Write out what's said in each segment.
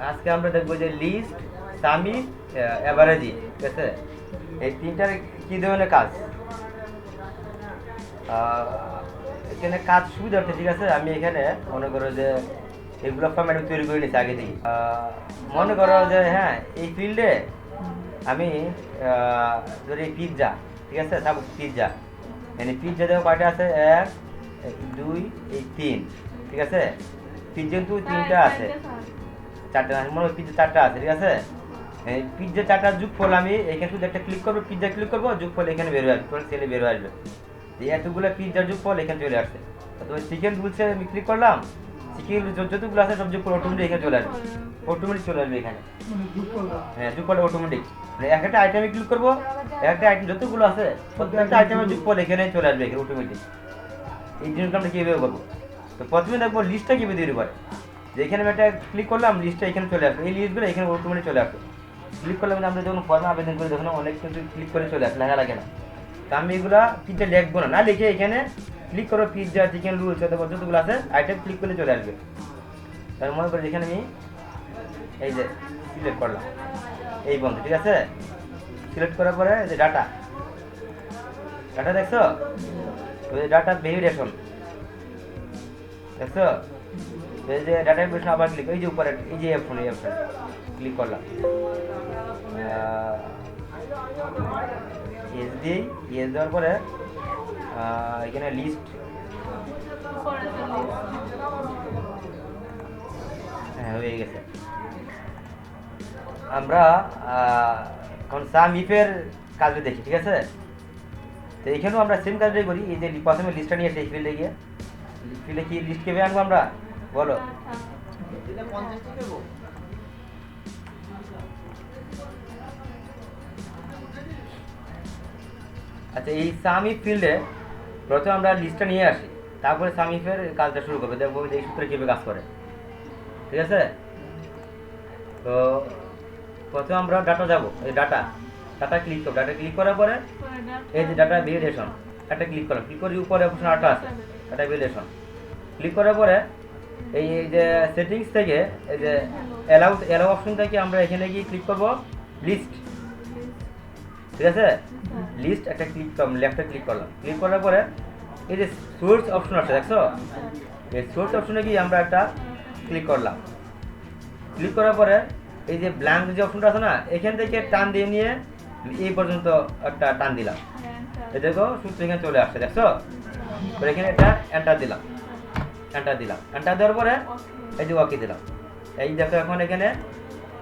আজকে আমরা দেখবো যে লিস্ট, সামিট, এভারেজি, ঠিক আছে? এই তিনটার কি ধরনের কাজ এখানে কাজ সুবিধার্থে, ঠিক আছে? আমি এখানে মনে করো যে এগুলো ফর্ম্যাট তৈরি করে নিচ্ছি আগে থেকে। মনে করো যে হ্যাঁ, এই ফিল্ডে আমি ধরি পিৎজা, ঠিক আছে? সাপোজ পিৎজা, মানে পিৎজা দেখো কয়টা আছে, 1 2 3, ঠিক আছে? পিৎজা কিন্তু 3টা আছে, 4টা মনে হয় পিৎজা 4টা আছে, ঠিক আছে? এই পিৎজা 4টার যোগফল আমি এখানে শুধু একটা ক্লিক করবো, পিৎজা ক্লিক করবো, যোগফল এখানে বের হয়ে আসবে, টোটাল সেলে বের হয়ে আসবে। এই এতগুলো পিৎজার যোগফল এখানে চলে আসছে। অথবা চিকেন রুলসে আমি ক্লিক করলাম, চিকেন যতগুলো আছে সব যোগফল অটোমেটিক এখানে চলে আসবে, অটোমেটিক চলে আসবে এখানে। হ্যাঁ, যোগফল অটোমেটিক, মানে একটা আইটেমে ক্লিক করবো, একটা আইটেম যতগুলো আছে প্রত্যেকটা আইটেমের যোগফল এখানে চলে আসবে, এখানে অটোমেটিক। এই জিনিসটা আমরা কীভাবে করবো? তো প্রথমে দেখবো লিস্টটা কীভাবে তৈরি করে। যে এখানে আমি একটা ক্লিক করলাম, লিস্টটা এখানে চলে আসবে, এই লিস্টগুলো এখানে অটোমেটিক চলে আসবে। ক্লিক করলে আমরা যখন ফর্মে আবেদন করি তখন অনেক কিন্তু ক্লিক করে চলে আসে, লেখা লাগে না। তো আমি এগুলা পিৎজা লিখবো না, না লিখে এখানে ক্লিক করো, পিৎজা, চিকেন রোল, যতগুলো আছে আইটেম ক্লিক করলে চলে আসবে। তার মনে করি এখানে আমি এই যে সিলেক্ট করলাম এই বন্ধ, ঠিক আছে? সিলেক্ট করার পরে যে ডাটা দেখছো, ওই ডাটা ভেরিফিকেশন দেখছো, এই যে ডাটা ভেরিফিকেশন আবার ক্লিক, এই যে উপরে এই যে অপশন, এই অপশন ক্লিক করলাম, ইয়েস দিই, ইয়েস দেওয়ার পরে এখানে লিস্ট, হ্যাঁ হয়ে গেছে। আমরা এখন সাম ইফের কাজটা দেখি, ঠিক আছে? তো এখানেও আমরা সেম কাজটাই করি। এই যে প্রথমে লিস্টটা নিয়ে আসি, এই ফিল্ডে গিয়ে ফিল্ডে কি লিস্ট কেবে আনবো আমরা, বলো? আচ্ছা, এই সামি ফিল্ডে প্রথমে আমরা লিস্টটা নিয়ে আসি, তারপরে সামিফের কাজটা শুরু করবে, দেখবো যে এই সূত্রে কীভাবে কাজ করে, ঠিক আছে? তো প্রথমে আমরা ডাটা যাব, এই ডাটা ক্লিক করবো, ডাটা ক্লিক করার পরে এই যে ডাটা ভ্যালিডেশন একটা ক্লিক করলাম, ক্লিক করে উপরে অপশন 8টা আছে, ডাটা ভ্যালিডেশন ক্লিক করার পরে এই যে সেটিংস থেকে এই যে অ্যালাউ অপশন থেকে আমরা এখানে গিয়ে ক্লিক করব লিস্ট, ঠিক আছে? লিস্ট একটা ক্লিক করলাম, লেফটে ক্লিক করলাম, ক্লিক করার পরে এই যে সোর্স অপশন আছে দেখছো, এই সোর্স অপশনে গিয়ে আমরা একটা ক্লিক করলাম, ক্লিক করার পরে এই যে ব্ল্যাঙ্ক যে অপশনটা আছে না, এখান থেকে টান দিয়ে নিয়ে এই পর্যন্ত একটা টান দিলাম, এই দেখো সূত্র এখানে চলে আসছে দেখছো। এখানে এটা এন্টার দিলাম, এন্টার দেওয়ার পরে এই যে ওকে দিলাম, এই দেখো এখন এখানে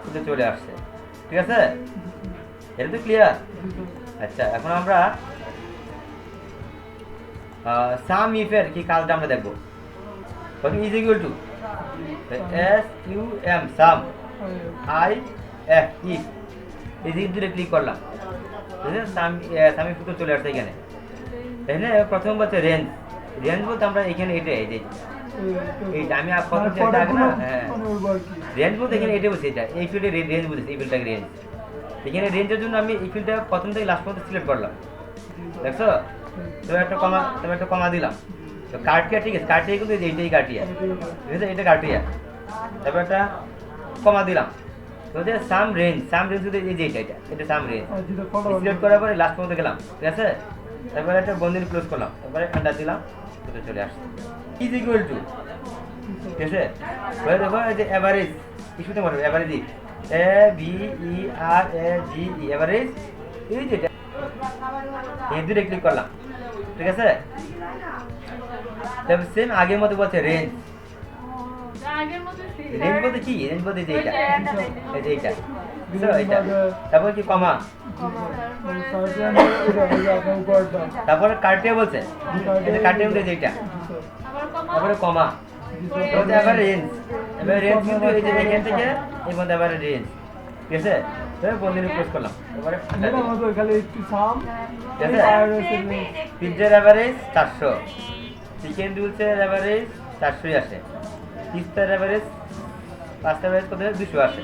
সূত্র চলে আসছে, ঠিক আছে? এটা তো ক্লিয়ার? আচ্ছা, এখন আমরা সাম ইফের কি কাজটা আমরা দেখবো। প্রথমে is equal to SUM some, IF if, এই দুটো ক্লিক করলাম, সামি সূত্র চলে আসছে এখানে। এখানে প্রথম বলছে রেঞ্জ বলতে আমরা এখানে এটা এই যে এইটা আমি প্রথম যেটা আগে না, হ্যাঁ রেঞ্জ বলতে এখানে এটা বলছি, এটা এই ফিল্ডে রেঞ্জ বলছি, এই ফিল্ডটাকে রেঞ্জ। এখানে রেঞ্জের জন্য আমি এই ফিল্ডটা প্রথম থেকে লাস্ট পর্যন্ত সিলেক্ট করলাম, দেখছো? তবে একটা কমা দিলাম, তো কার্টিয়া, ঠিক আছে? কার্টিয়া কিন্তু এইটাই কার্টিয়া, ঠিক আছে? এটা কার্টিয়া, তারপর একটা কমা দিলাম, তো যে সাম রেঞ্জ কিন্তু এই যে এটা সাম রেঞ্জ সিলেক্ট করার পরে লাস্ট পর্যন্ত গেলাম, ঠিক আছে? তারপরে একটা বন্ধনী ক্লোজ করলাম, তারপরে এন্টার দিলাম, এটা চলে আসছে ইজ ইকুয়াল টু, ঠিক আছে? দেখো এই যে এভারেজ ইস্যুতে বলবো, এভারেজ AVERAGE এভারেজ, এই যেটা এই দুটো ক্লিক করলাম, ঠিক আছে? তারপর সেম আগের মতো বলছে রেঞ্জ বলতে কি, রেঞ্জ বলতে যে এইটা, এই যে এইটা, এইটা, তারপর কি কমা, তারপরে কার্টিয়া বলছে, এটা কার্টিয়া বলতে এইটা, তারপরে কমা, তারপরে আবার রেঞ্জ কিন্তু এই যে এখান থেকে এই মধ্যে আবার রেঞ্জ, ঠিক আছে? বন্ধনী ক্লোজ করলাম, তারপরে পিৎজার অ্যাভারেজ 400, চিকেন রোলসের অ্যাভারেজ 400 আসে, পিস্তার অ্যাভারেজ 5টা অ্যাভারেজ কত 200 আসে।